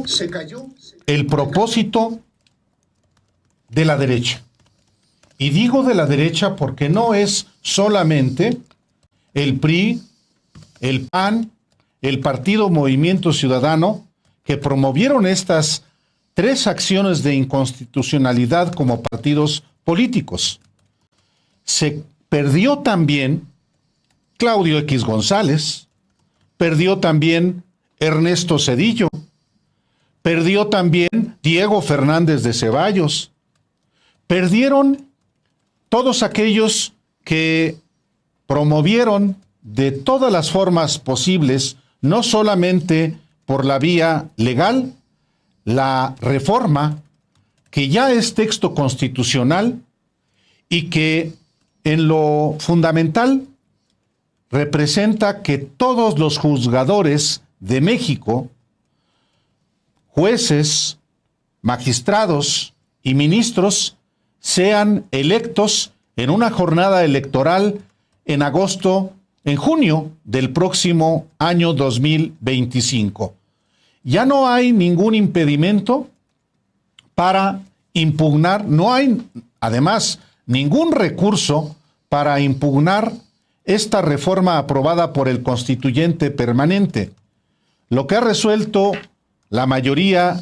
se cayó el propósito de la derecha. Y digo de la derecha porque no es solamente el PRI, el PAN, el Partido Movimiento Ciudadano, que promovieron estas 3 acciones de inconstitucionalidad como partidos políticos. Se perdió también Claudio X González, perdió también Ernesto Zedillo, perdió también Diego Fernández de Ceballos, perdieron todos aquellos que promovieron de todas las formas posibles, no solamente por la vía legal, la reforma, que ya es texto constitucional y que en lo fundamental representa que todos los juzgadores de México, jueces, magistrados y ministros, sean electos en una jornada electoral en junio del próximo año 2025. Ya no hay ningún impedimento para impugnar, no hay además ningún recurso para impugnar esta reforma aprobada por el constituyente permanente. Lo que ha resuelto la mayoría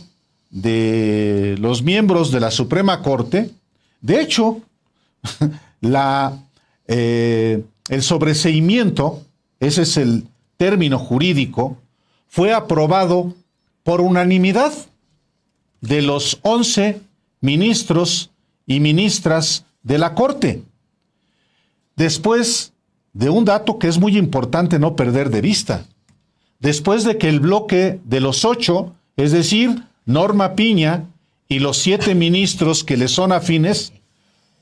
de los miembros de la Suprema Corte, de hecho, el sobreseimiento, ese es el término jurídico, fue aprobado por unanimidad de los 11 ministros y ministras de la Corte. Después de un dato que es muy importante no perder de vista, después de que el bloque de los 8, es decir, Norma Piña y los 7 ministros que le son afines,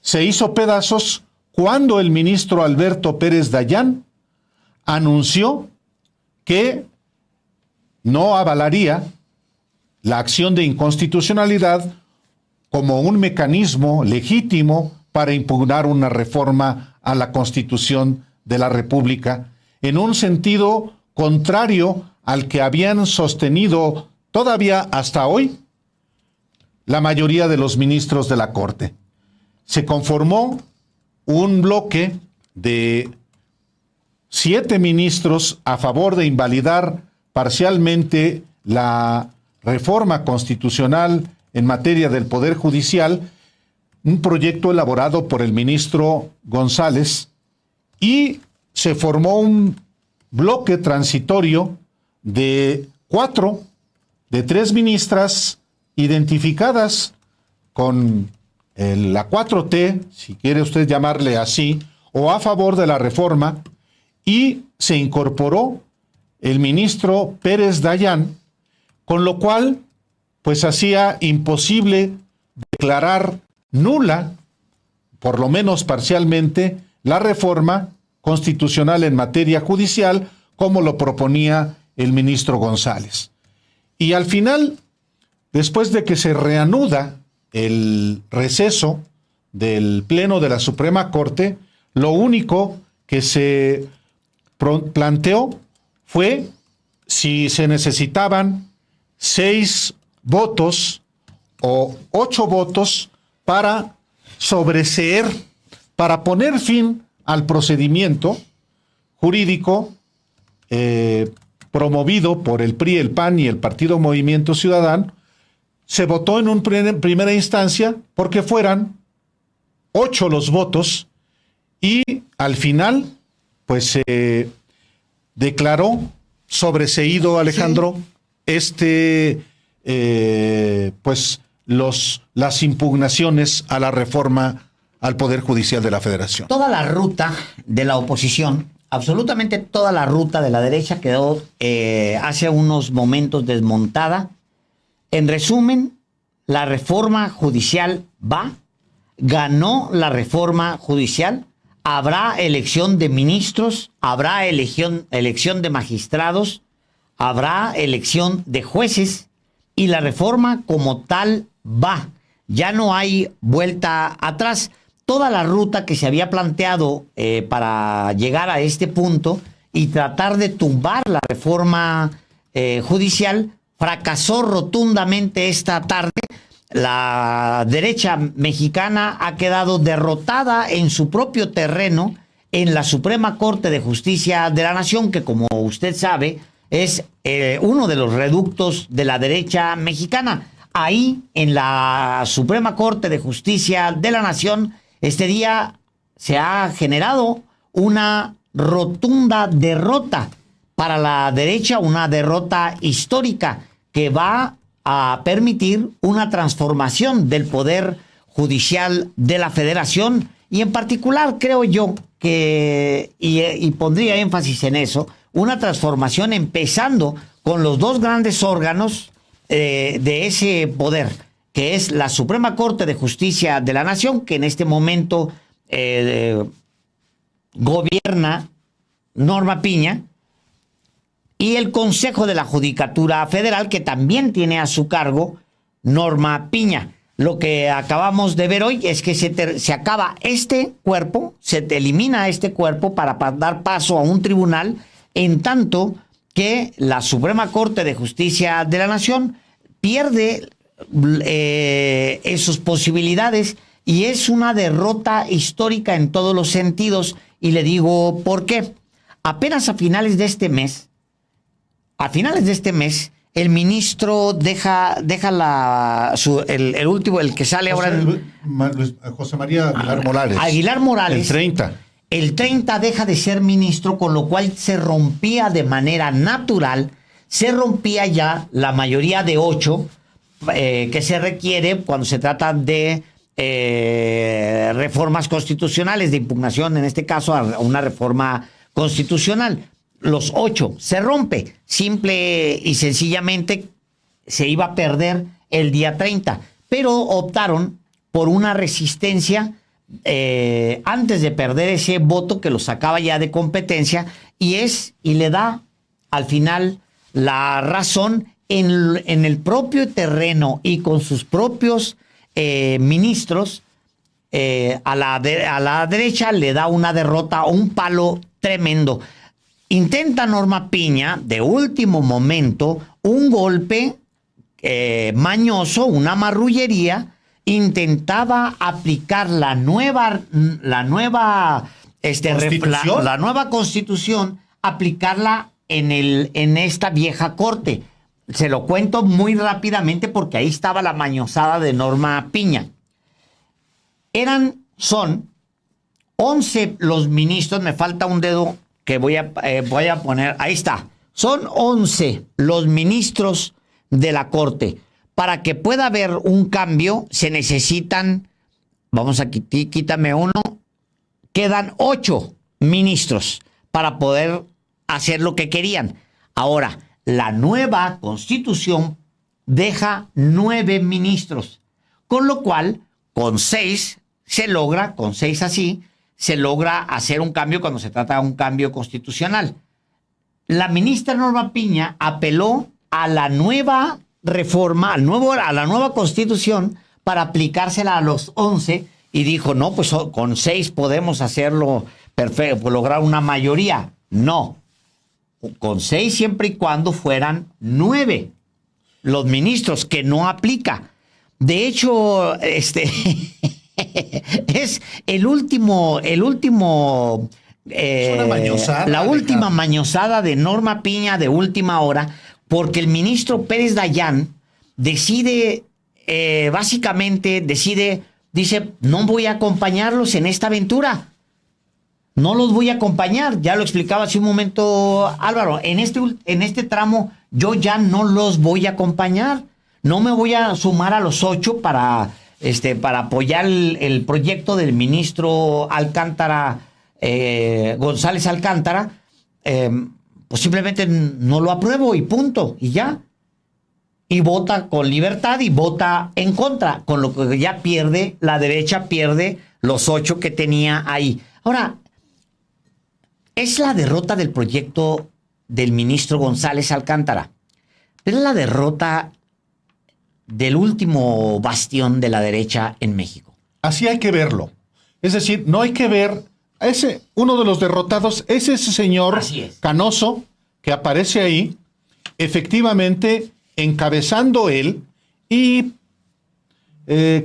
se hizo pedazos cuando el ministro Alberto Pérez Dayán anunció que no avalaría la acción de inconstitucionalidad como un mecanismo legítimo para impugnar una reforma a la Constitución de la República, en un sentido contrario al que habían sostenido todavía hasta hoy la mayoría de los ministros de la Corte. Se conformó un bloque de 7 ministros a favor de invalidar parcialmente la reforma constitucional en materia del Poder Judicial, un proyecto elaborado por el ministro González, y se formó un bloque transitorio de 3 ministras identificadas con la 4T, si quiere usted llamarle así, o a favor de la reforma, y se incorporó el ministro Pérez Dayán, con lo cual pues hacía imposible declarar nula, por lo menos parcialmente, la reforma constitucional en materia judicial, como lo proponía el ministro González. Y al final, después de que se reanuda el receso del Pleno de la Suprema Corte, lo único que se planteó fue si se necesitaban 6 votos o 8 votos para sobreseer, para poner fin al procedimiento jurídico promovido por el PRI, el PAN y el Partido Movimiento Ciudadano. Se votó en primera instancia porque fueran 8 los votos, y al final pues se declaró sobreseído, Alejandro, sí, las impugnaciones a la reforma al Poder Judicial de la Federación. Toda la ruta de la oposición, absolutamente toda la ruta de la derecha quedó hace unos momentos desmontada. En resumen, la reforma judicial ganó la reforma judicial, habrá elección de ministros, habrá elección de magistrados, habrá elección de jueces, y la reforma como tal va. Ya no hay vuelta atrás. Toda la ruta que se había planteado para llegar a este punto y tratar de tumbar la reforma judicial, fracasó rotundamente esta tarde. La derecha mexicana ha quedado derrotada en su propio terreno en la Suprema Corte de Justicia de la Nación, que como usted sabe es uno de los reductos de la derecha mexicana. Ahí, en la Suprema Corte de Justicia de la Nación, este día se ha generado una rotunda derrota para la derecha, una derrota histórica que va a permitir una transformación del poder judicial de la Federación, y en particular creo yo que, y pondría énfasis en eso, una transformación empezando con los dos grandes órganos de ese poder, que es la Suprema Corte de Justicia de la Nación, que en este momento gobierna Norma Piña, y el Consejo de la Judicatura Federal, que también tiene a su cargo Norma Piña. Lo que acabamos de ver hoy es que se acaba este cuerpo, se elimina este cuerpo para dar paso a un tribunal, en tanto que la Suprema Corte de Justicia de la Nación pierde sus posibilidades, y es una derrota histórica en todos los sentidos. Y le digo por qué. Apenas a finales de este mes, el ministro deja el último, el que sale ahora. José María Aguilar Morales. Aguilar Morales. El 30 deja de ser ministro, con lo cual se rompía de manera natural, se rompía ya la mayoría de 8 que se requiere cuando se trata de reformas constitucionales, de impugnación, en este caso, a una reforma constitucional. Los 8 se rompe, simple y sencillamente se iba a perder el día 30, pero optaron por una resistencia antes de perder ese voto que lo sacaba ya de competencia, y le da al final la razón en el propio terreno y con sus propios ministros. A la derecha le da una derrota, un palo tremendo. Intenta Norma Piña, de último momento, un golpe mañoso, una marrullería. Intentaba aplicar la nueva constitución, aplicarla en esta vieja corte. Se lo cuento muy rápidamente porque ahí estaba la mañosada de Norma Piña. Son 11 los ministros, me falta un dedo que voy a poner, ahí está. Son 11 los ministros de la Corte. Para que pueda haber un cambio, se necesitan, quítame uno, quedan 8 ministros para poder hacer lo que querían. Ahora, la nueva Constitución deja 9 ministros, con lo cual, con 6 se logra hacer un cambio cuando se trata de un cambio constitucional. La ministra Norma Piña apeló a la nueva reforma, a la nueva Constitución, para aplicársela a los 11, y dijo, no, pues con 6 podemos hacerlo perfecto, lograr una mayoría. No, con 6 siempre y cuando fueran 9 los ministros, que no aplica. De hecho, es el último la última mañosada de Norma Piña de última hora, porque el ministro Pérez Dayán dice, no voy a acompañarlos en esta aventura. No los voy a acompañar. Ya lo explicaba hace un momento Álvaro. En este tramo yo ya no los voy a acompañar. No me voy a sumar a los 8 para apoyar el proyecto del ministro Alcántara, González Alcántara. Pues simplemente no lo apruebo y punto, y ya. Y vota con libertad y vota en contra, con lo que ya la derecha pierde los 8 que tenía ahí. Ahora, es la derrota del proyecto del ministro González Alcántara, pero es la derrota del último bastión de la derecha en México. Así hay que verlo. Es decir, no hay que ver uno de los derrotados es ese señor Canoso que aparece ahí. Efectivamente, encabezando él y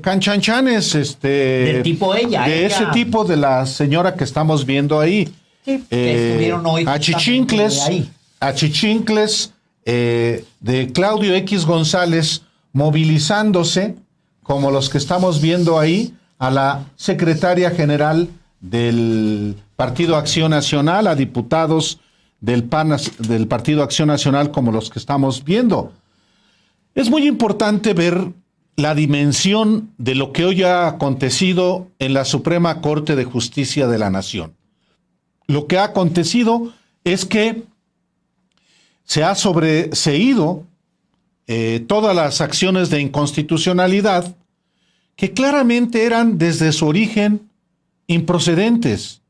canchanchanes del tipo ella. Ese tipo de la señora que estamos viendo ahí. Sí, que estuvieron hoy achichincles de Claudio X González mobilizándose, como los que estamos viendo ahí, a la secretaria general del Partido Acción Nacional, a diputados del Partido Acción Nacional, como los que estamos viendo. Es muy importante ver la dimensión de lo que hoy ha acontecido en la Suprema Corte de Justicia de la Nación. Lo que ha acontecido es que se ha sobreseído todas las acciones de inconstitucionalidad que claramente eran desde su origen improcedentes.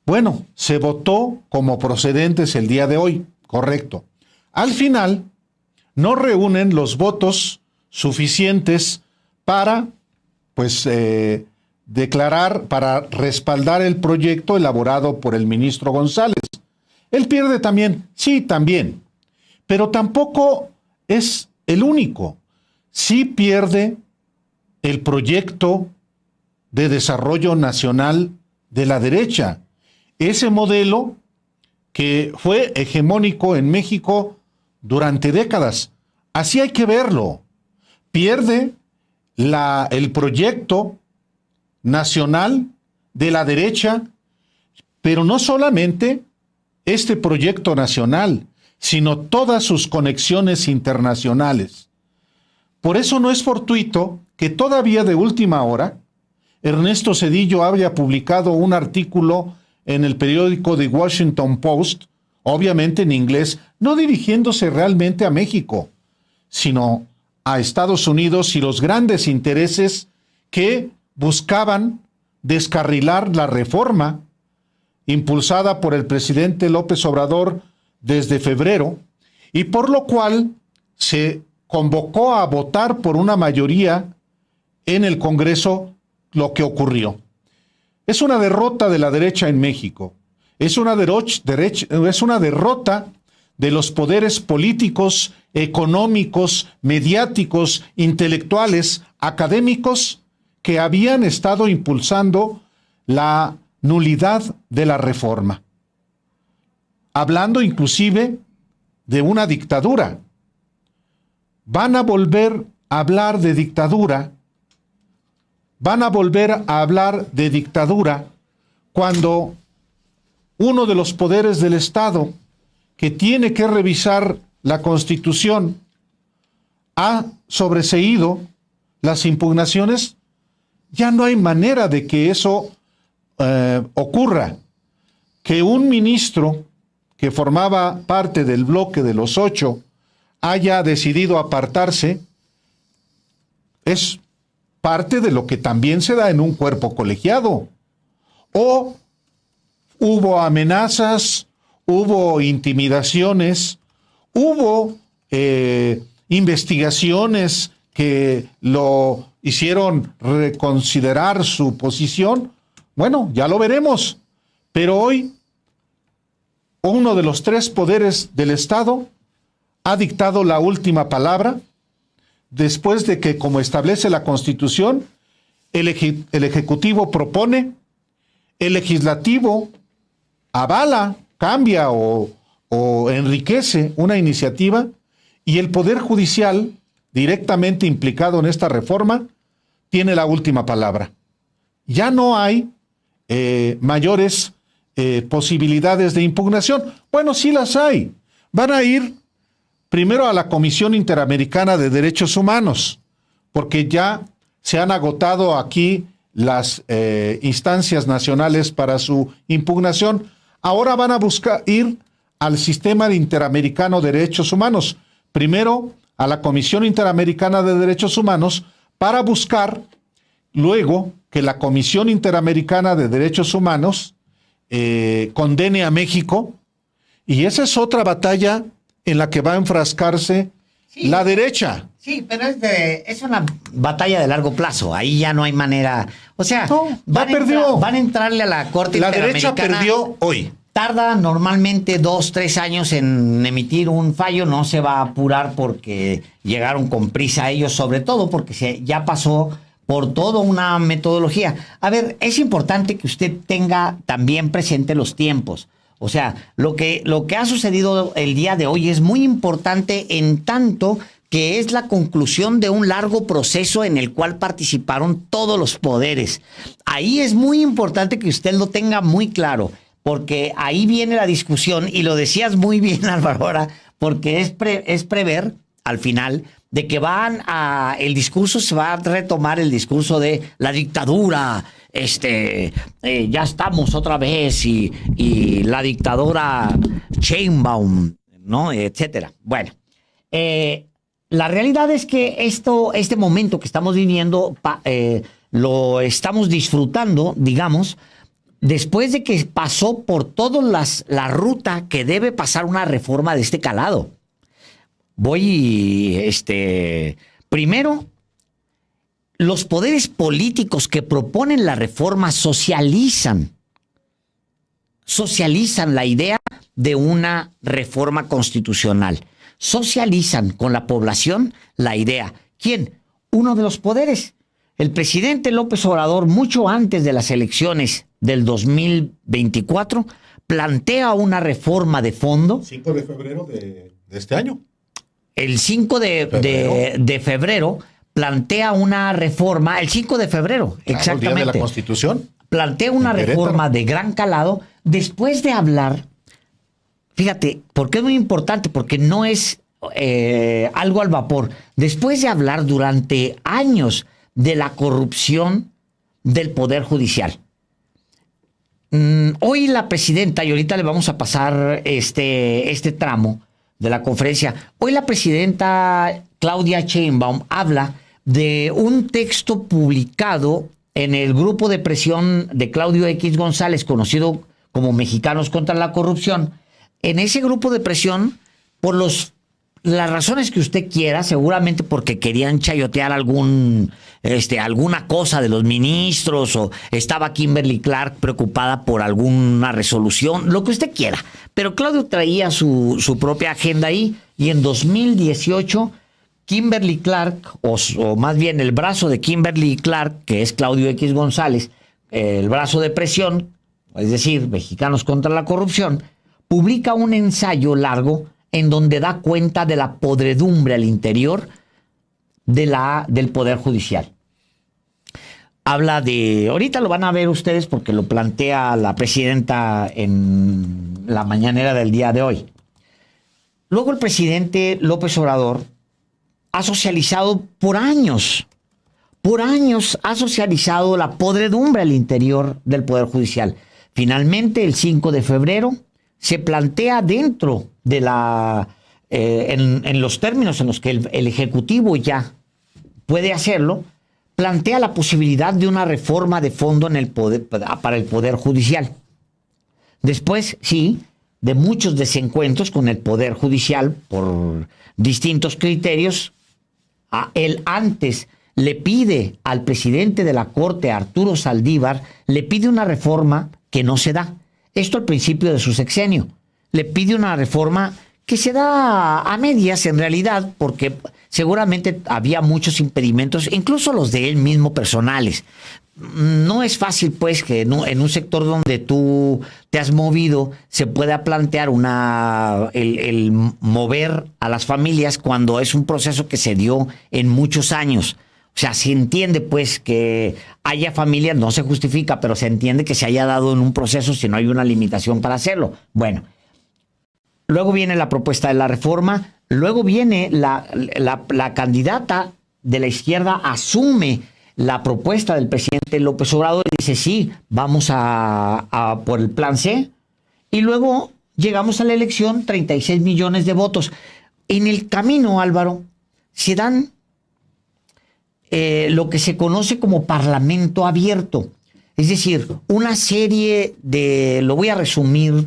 Bueno, se votó como procedentes el día de hoy, correcto. Al final, no reúnen los votos suficientes para, declarar, para respaldar el proyecto elaborado por el ministro González. Él pierde también, sí, también, pero tampoco es el único. Sí pierde el proyecto de desarrollo nacional de la derecha, ese modelo que fue hegemónico en México durante décadas. Así hay que verlo. Pierde el proyecto nacional de la derecha, pero no solamente este proyecto nacional, sino todas sus conexiones internacionales. Por eso no es fortuito que todavía de última hora, Ernesto Zedillo había publicado un artículo en el periódico The Washington Post, obviamente en inglés, no dirigiéndose realmente a México, sino a Estados Unidos y los grandes intereses que buscaban descarrilar la reforma impulsada por el presidente López Obrador desde febrero, y por lo cual se convocó a votar por una mayoría en el Congreso lo que ocurrió. Es una derrota de la derecha en México, es una derrota de los poderes políticos, económicos, mediáticos, intelectuales, académicos que habían estado impulsando la nulidad de la reforma, hablando inclusive de una dictadura. Van a volver a hablar de dictadura, cuando uno de los poderes del Estado que tiene que revisar la Constitución ha sobreseído las impugnaciones. Ya no hay manera de que eso ocurra. Que un ministro que formaba parte del bloque de los 8 haya decidido apartarse es parte de lo que también se da en un cuerpo colegiado. O hubo amenazas, hubo intimidaciones, hubo investigaciones que lo hicieron reconsiderar su posición. Bueno, ya lo veremos. Pero hoy, uno de los 3 poderes del Estado ha dictado la última palabra, después de que, como establece la Constitución, el Ejecutivo propone, el Legislativo avala, cambia o enriquece una iniciativa, y el Poder Judicial, directamente implicado en esta reforma, tiene la última palabra. Ya no hay mayores posibilidades de impugnación. Bueno, sí las hay. Van a ir primero a la Comisión Interamericana de Derechos Humanos, porque ya se han agotado aquí las instancias nacionales para su impugnación. Ahora van a ir al Sistema Interamericano de Derechos Humanos, primero a la Comisión Interamericana de Derechos Humanos, para buscar luego que la Comisión Interamericana de Derechos Humanos condene a México, y esa es otra batalla en la que va a enfrascarse la derecha. Sí, pero es una batalla de largo plazo. Ahí ya no hay manera. O sea, no, van a entrarle a la Corte Interamericana. La derecha perdió hoy. tarda normalmente 2, 3 años en emitir un fallo, no se va a apurar porque llegaron con prisa ellos, sobre todo porque ya pasó por toda una metodología. A ver, es importante que usted tenga también presente los tiempos. O sea, lo que ha sucedido el día de hoy es muy importante en tanto que es la conclusión de un largo proceso en el cual participaron todos los poderes. Ahí es muy importante que usted lo tenga muy claro, porque ahí viene la discusión, y lo decías muy bien, Álvaro, ahora, porque es prever, al final, de que el discurso se va a retomar el discurso de la dictadura, ya estamos otra vez, y la dictadora Sheinbaum, ¿no? Etcétera. Bueno, la realidad es que este momento que estamos viviendo lo estamos disfrutando, digamos, después de que pasó por toda la ruta que debe pasar una reforma de este calado. Primero, los poderes políticos que proponen la reforma socializan la idea de una reforma constitucional. Socializan con la población la idea. ¿Quién? Uno de los poderes. El presidente López Obrador, mucho antes de las elecciones del 2024, plantea una reforma de fondo. 5 de febrero de este año. El 5 de febrero plantea una reforma, el 5 de febrero, claro, exactamente. El día de la Constitución. Plantea una reforma de gran calado después de hablar. Fíjate, porque es muy importante, porque no es algo al vapor. Después de hablar durante años de la corrupción del Poder Judicial. Hoy la presidenta, y ahorita le vamos a pasar este tramo de la conferencia, hoy la presidenta Claudia Sheinbaum habla de un texto publicado en el grupo de presión de Claudio X González, conocido como Mexicanos contra la Corrupción. En ese grupo de presión, por las razones que usted quiera, seguramente porque querían chayotear alguna cosa de los ministros, o estaba Kimberly Clark preocupada por alguna resolución, lo que usted quiera. Pero Claudio traía su propia agenda ahí, y en 2018 Kimberly Clark, o más bien el brazo de Kimberly Clark, que es Claudio X González, el brazo de presión, es decir, Mexicanos contra la Corrupción, publica un ensayo largo en donde da cuenta de la podredumbre al interior del Poder Judicial. Habla ahorita lo van a ver ustedes porque lo plantea la presidenta en la mañanera del día de hoy. Luego el presidente López Obrador ha socializado por años ha socializado la podredumbre al interior del Poder Judicial. Finalmente, el 5 de febrero, se plantea dentro de en los términos en los que el Ejecutivo ya puede hacerlo, plantea la posibilidad de una reforma de fondo para el Poder Judicial. Después, sí, de muchos desencuentros con el Poder Judicial por distintos criterios, él antes le pide al presidente de la Corte, Arturo Saldívar, le pide una reforma que no se da. Esto al principio de su sexenio. Le pide una reforma que se da a medias en realidad, porque seguramente había muchos impedimentos, incluso los de él mismo personales. No es fácil, pues, que en un sector donde tú te has movido se pueda plantear el mover a las familias cuando es un proceso que se dio en muchos años. O sea, se entiende, pues, que haya familias, no se justifica, pero se entiende que se haya dado en un proceso si no hay una limitación para hacerlo. Bueno, luego viene la propuesta de la reforma, luego viene la candidata de la izquierda, asume la propuesta del presidente López Obrador y dice, sí, vamos a por el plan C. Y luego llegamos a la elección, 36 millones de votos. En el camino, Álvaro, se dan lo que se conoce como parlamento abierto. Es decir, una serie lo voy a resumir,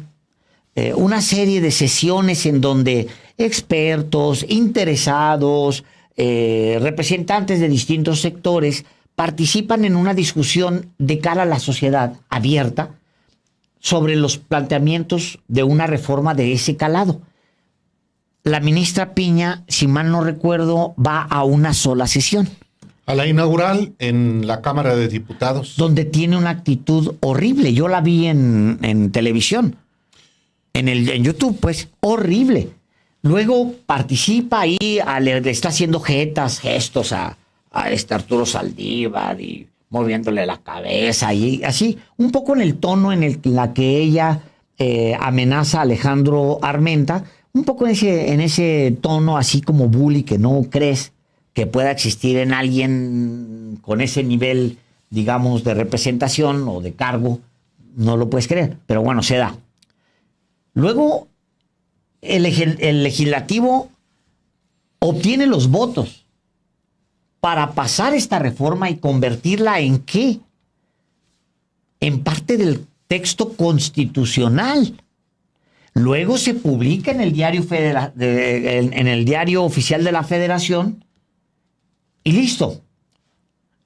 una serie de sesiones en donde expertos, interesados, representantes de distintos sectores participan en una discusión de cara a la sociedad abierta sobre los planteamientos de una reforma de ese calado. La ministra Piña, si mal no recuerdo, va a una sola sesión. A la inaugural en la Cámara de Diputados. Donde tiene una actitud horrible. Yo la vi en televisión, en YouTube, pues, horrible. Luego participa ahí, le está haciendo gestos a Arturo Saldívar y moviéndole la cabeza y así, un poco en el tono en la que ella amenaza a Alejandro Armenta, un poco en ese tono así como bully que no crees que pueda existir en alguien con ese nivel, digamos, de representación o de cargo, no lo puedes creer, pero bueno, se da. Luego, el legislativo obtiene los votos para pasar esta reforma y convertirla ¿en qué? En parte del texto constitucional. Luego se publica en el diario en el diario oficial de la Federación y listo.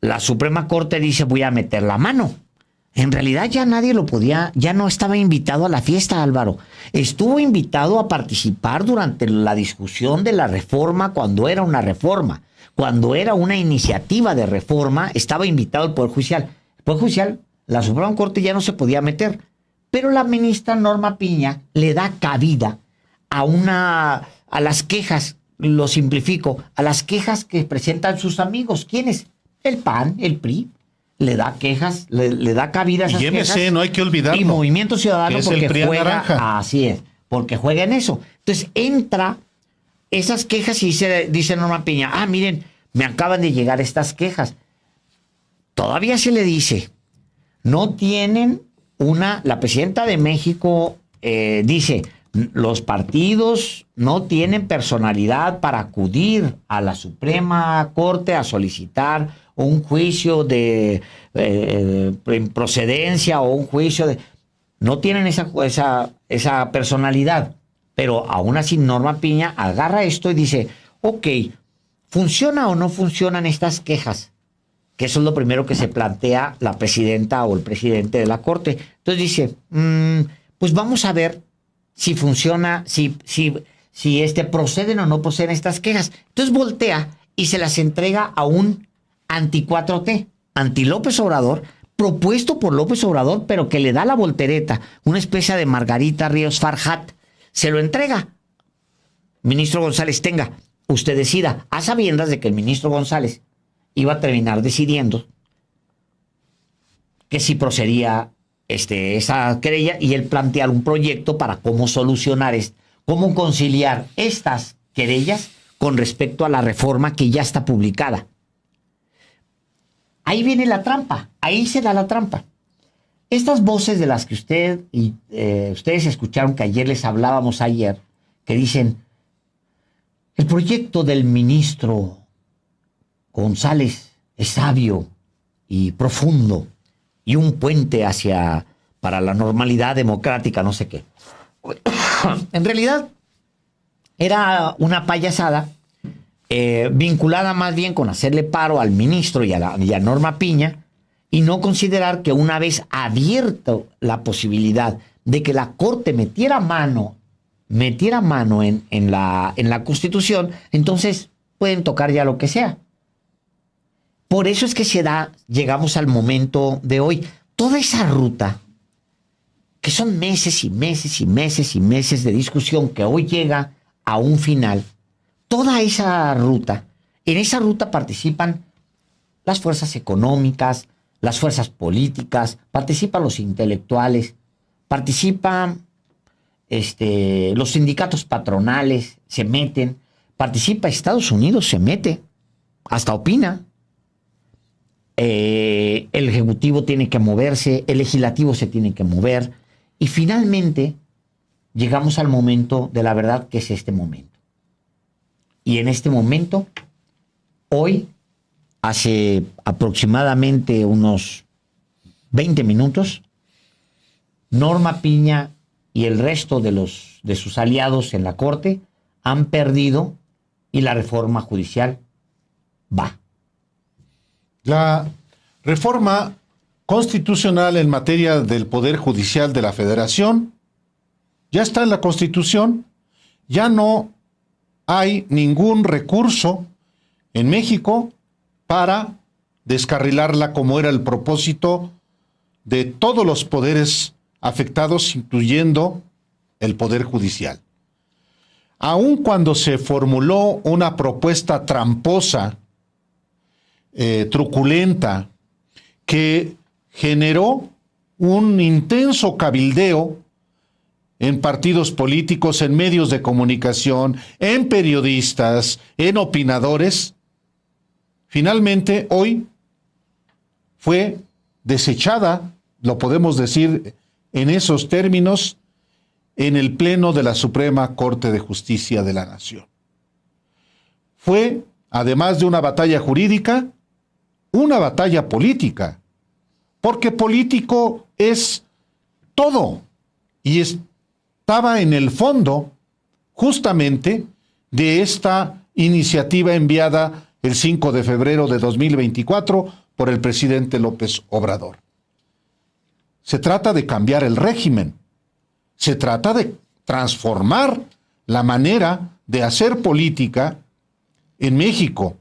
La Suprema Corte dice voy a meter la mano. En realidad ya nadie lo podía, ya no estaba invitado a la fiesta, Álvaro. Estuvo invitado a participar durante la discusión de la reforma cuando era una reforma. Cuando era una iniciativa de reforma, estaba invitado el Poder Judicial. El Poder Judicial, la Suprema Corte ya no se podía meter. Pero la ministra Norma Piña le da cabida a las quejas, lo simplifico, a las quejas que presentan sus amigos. ¿Quiénes? El PAN, el PRI. Le da quejas, le da cabida a esas quejas. Y MC, no hay que olvidarlo. Y Movimiento Ciudadano porque juega, naranja. así es, porque juega en eso. Entonces entra esas quejas y dice Norma Piña, miren, me acaban de llegar estas quejas. Todavía se le dice, no tienen la presidenta de México dice, los partidos no tienen personalidad para acudir a la Suprema Corte a solicitar un juicio de procedencia o un juicio de... No tienen esa personalidad. Pero aún así Norma Piña agarra esto y dice, ok, ¿funciona o no funcionan estas quejas? Que eso es lo primero que se plantea la presidenta o el presidente de la Corte. Entonces dice, pues vamos a ver si funciona, si proceden o no proceden estas quejas. Entonces voltea y se las entrega a un anti-4T, anti-López Obrador, propuesto por López Obrador, pero que le da la voltereta, una especie de Margarita Ríos Farjat. Se lo entrega. Ministro González, tenga, usted decida, a sabiendas de que el ministro González iba a terminar decidiendo que si procedía esa querella y él plantear un proyecto para cómo solucionar cómo conciliar estas querellas con respecto a la reforma que ya está publicada. Ahí viene la trampa, ahí se da la trampa. Estas voces de las que ustedes escucharon que ayer les hablábamos ayer, que dicen, el proyecto del ministro González es sabio y profundo y un puente para la normalidad democrática, no sé qué. En realidad era una payasada vinculada más bien con hacerle paro al ministro y a Norma Piña y no considerar que una vez abierto la posibilidad de que la Corte metiera mano en la Constitución, entonces pueden tocar ya lo que sea. Por eso es que llegamos al momento de hoy. Toda esa ruta, que son meses y meses y meses y meses de discusión, que hoy llega a un final, toda esa ruta, en esa ruta participan las fuerzas económicas, las fuerzas políticas, participan los intelectuales, participan los sindicatos patronales, se meten, participa Estados Unidos, se mete, hasta opina. El Ejecutivo tiene que moverse, el Legislativo se tiene que mover y finalmente llegamos al momento de la verdad, que es este momento. Y en este momento, hoy, hace aproximadamente unos 20 minutos, Norma Piña y el resto de sus aliados en la Corte han perdido y la reforma judicial va. La reforma constitucional en materia del Poder Judicial de la Federación ya está en la Constitución, ya no hay ningún recurso en México para descarrilarla como era el propósito de todos los poderes afectados, incluyendo el Poder Judicial. Aun cuando se formuló una propuesta tramposa, truculenta, que generó un intenso cabildeo en partidos políticos, en medios de comunicación, en periodistas, en opinadores, finalmente hoy fue desechada, lo podemos decir en esos términos, en el Pleno de la Suprema Corte de Justicia de la Nación. Fue, además de una batalla jurídica, una batalla política, porque político es todo, y estaba en el fondo justamente de esta iniciativa enviada el 5 de febrero de 2024 por el presidente López Obrador. Se trata de cambiar el régimen, se trata de transformar la manera de hacer política en México,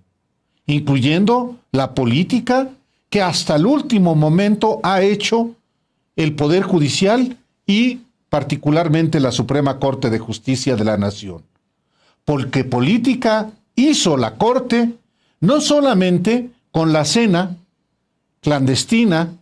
incluyendo la política que hasta el último momento ha hecho el Poder Judicial y particularmente la Suprema Corte de Justicia de la Nación. Porque política hizo la Corte no solamente con la cena clandestina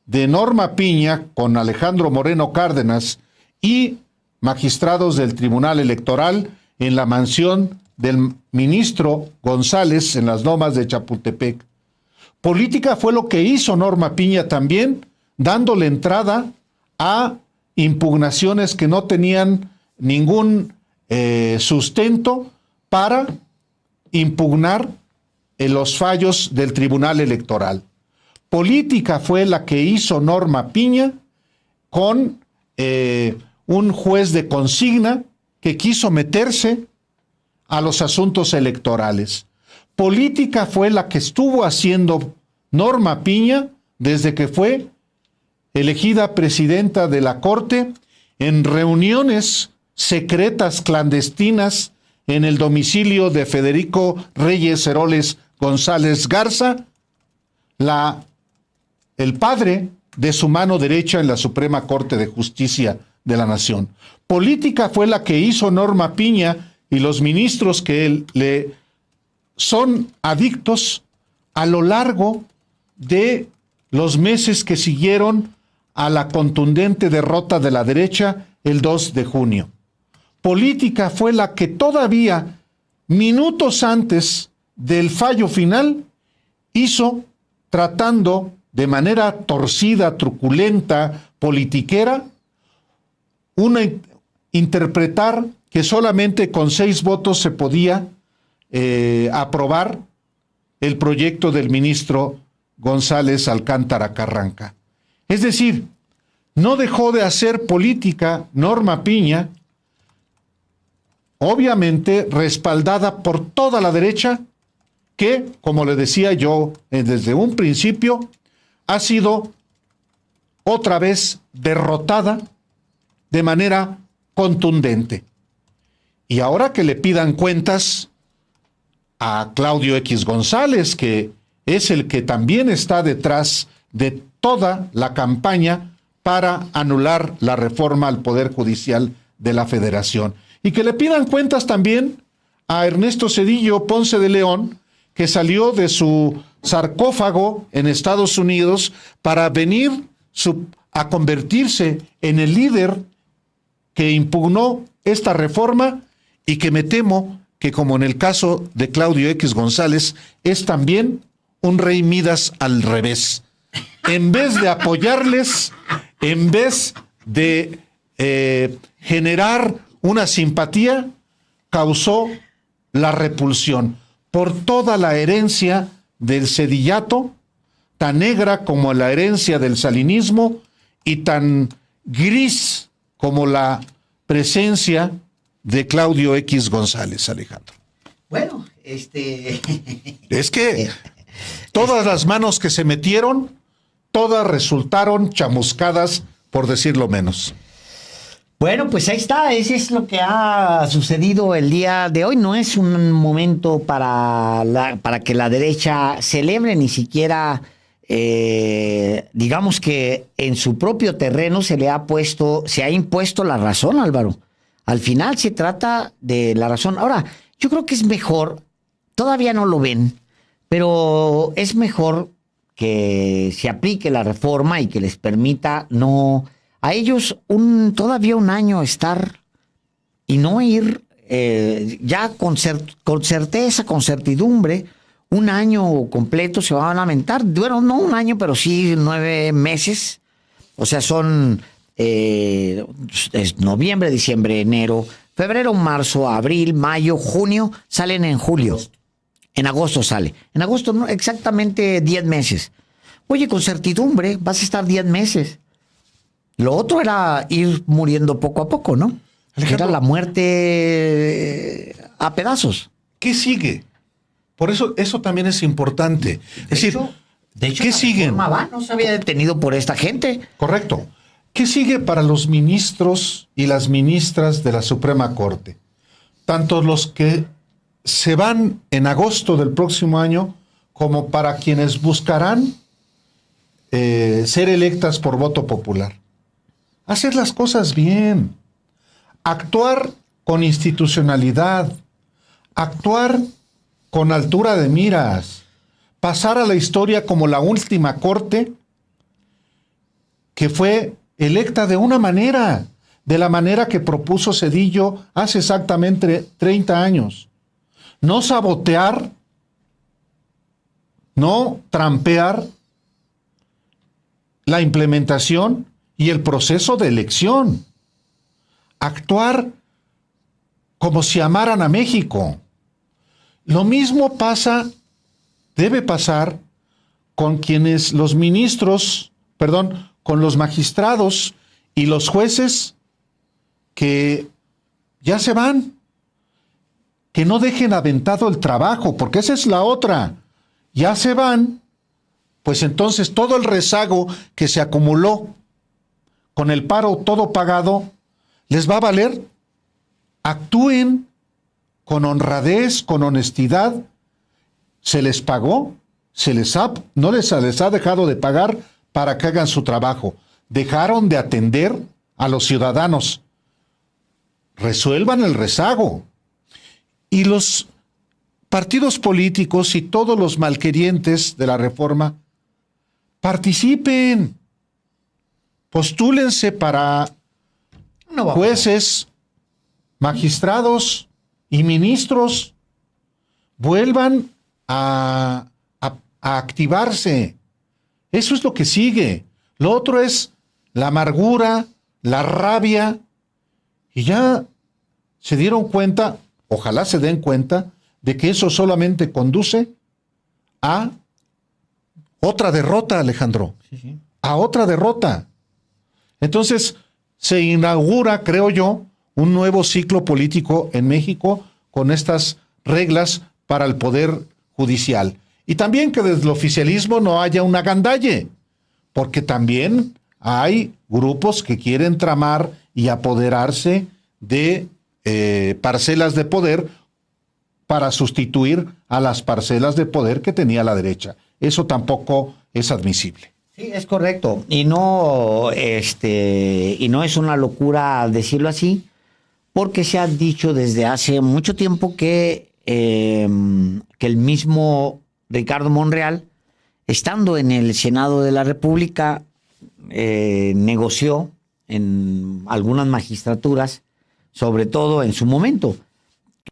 de Norma Piña con Alejandro Moreno Cárdenas y magistrados del Tribunal Electoral en la mansión del ministro González en las Lomas de Chapultepec. Política fue lo que hizo Norma Piña también, dándole entrada a impugnaciones que no tenían ningún sustento para impugnar los fallos del Tribunal Electoral. Política fue la que hizo Norma Piña con un juez de consigna que quiso meterse a los asuntos electorales. Política fue la que estuvo haciendo Norma Piña desde que fue elegida presidenta de la Corte en reuniones secretas clandestinas en el domicilio de Federico Reyes Heroles González Garza, el padre de su mano derecha en la Suprema Corte de Justicia de la Nación. Política fue la que hizo Norma Piña y los ministros que le son adictos a lo largo de los meses que siguieron a la contundente derrota de la derecha el 2 de junio. Política fue la que todavía minutos antes del fallo final hizo, tratando de manera torcida, truculenta, politiquera, interpretar que solamente con 6 votos se podía aprobar el proyecto del ministro González Alcántara Carranca. Es decir, no dejó de hacer política Norma Piña, obviamente respaldada por toda la derecha, que, como le decía yo desde un principio, ha sido otra vez derrotada de manera contundente. Y ahora que le pidan cuentas a Claudio X González, que es el que también está detrás de toda la campaña para anular la reforma al Poder Judicial de la Federación. Y que le pidan cuentas también a Ernesto Zedillo Ponce de León, que salió de su sarcófago en Estados Unidos para venir a convertirse en el líder que impugnó esta reforma y que me temo que, como en el caso de Claudio X González, es también un rey Midas al revés. En vez de apoyarles, en vez de generar una simpatía, causó la repulsión por toda la herencia del cedillato, tan negra como la herencia del salinismo y tan gris como la presencia de Claudio X González, Alejandro. Bueno, Es que todas las manos que se metieron todas resultaron chamuscadas, por decirlo menos. Bueno, pues ahí está, eso es lo que ha sucedido el día de hoy. No es un momento para que la derecha celebre, ni siquiera, digamos que en su propio terreno se ha impuesto la razón, Álvaro. Al final se trata de la razón. Ahora, yo creo que es mejor, todavía no lo ven, pero es mejor que se aplique la reforma y que les permita a ellos todavía un año estar y no ir ya con certeza, con certidumbre, un año completo se van a lamentar. Bueno, no un año, pero sí 9 meses. O sea, son es noviembre, diciembre, enero, febrero, marzo, abril, mayo, junio, salen en julio. En agosto sale. En agosto no, exactamente 10 meses. Oye, con certidumbre vas a estar 10 meses. Lo otro era ir muriendo poco a poco, ¿no? Alejandro, era la muerte a pedazos. ¿Qué sigue? Por eso también es importante. De hecho, ¿qué siguen? No se había detenido por esta gente. Correcto. ¿Qué sigue para los ministros y las ministras de la Suprema Corte? Tanto los que se van en agosto del próximo año, como para quienes buscarán ser electas por voto popular. Hacer las cosas bien, actuar con institucionalidad, actuar con altura de miras, pasar a la historia como la última corte que fue electa de una manera, de la manera que propuso Zedillo hace exactamente 30 años. No sabotear, no trampear la implementación y el proceso de elección. Actuar como si amaran a México. Lo mismo debe pasar con con los magistrados y los jueces que ya se van. Que no dejen aventado el trabajo, porque esa es la otra. Ya se van, pues entonces todo el rezago que se acumuló con el paro todo pagado, les va a valer. Actúen con honradez, con honestidad. Se les pagó, no les ha dejado de pagar para que hagan su trabajo. Dejaron de atender a los ciudadanos. Resuelvan el rezago. Y los partidos políticos y todos los malquerientes de la reforma participen, postúlense para jueces, magistrados y ministros, vuelvan a activarse. Eso es lo que sigue. Lo otro es la amargura, la rabia, y ya se dieron cuenta, ojalá se den cuenta, de que eso solamente conduce a otra derrota, Alejandro. Sí. A otra derrota. Entonces, se inaugura, creo yo, un nuevo ciclo político en México con estas reglas para el Poder Judicial. Y también que desde el oficialismo no haya una agandalle, porque también hay grupos que quieren tramar y apoderarse de parcelas de poder para sustituir a las parcelas de poder que tenía la derecha. Eso tampoco es admisible. Sí, es correcto. Y no es una locura decirlo así, porque se ha dicho desde hace mucho tiempo que el mismo Ricardo Monreal, estando en el Senado de la República, negoció en algunas magistraturas, sobre todo en su momento,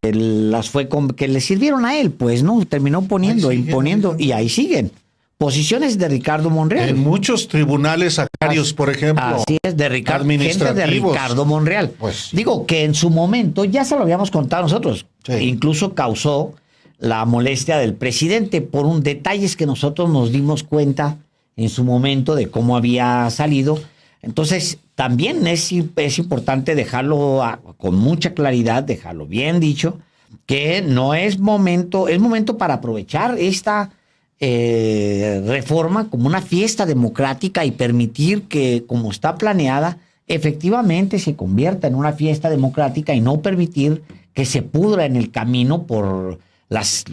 que le sirvieron a él, pues, ¿no? Terminó imponiendo, y ahí siguen. Posiciones de Ricardo Monreal. En muchos tribunales agrarios, por ejemplo. Así es, gente de Ricardo Monreal. Pues, digo que en su momento, ya se lo habíamos contado nosotros, sí. Incluso causó la molestia del presidente por detalles que nosotros nos dimos cuenta en su momento de cómo había salido. Entonces, también es importante dejarlo con mucha claridad, dejarlo bien dicho, que no es momento, es momento para aprovechar esta reforma como una fiesta democrática y permitir que, como está planeada, efectivamente se convierta en una fiesta democrática y no permitir que se pudra en el camino por las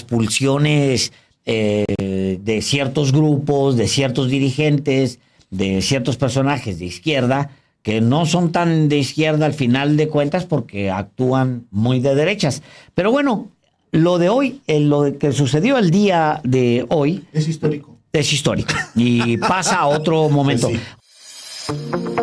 pulsiones de ciertos grupos, de ciertos dirigentes, de ciertos personajes de izquierda, que no son tan de izquierda al final de cuentas porque actúan muy de derechas. Pero bueno, lo de hoy, lo que sucedió el día de hoy... Es histórico. Es histórico y pasa a otro momento. Pues sí.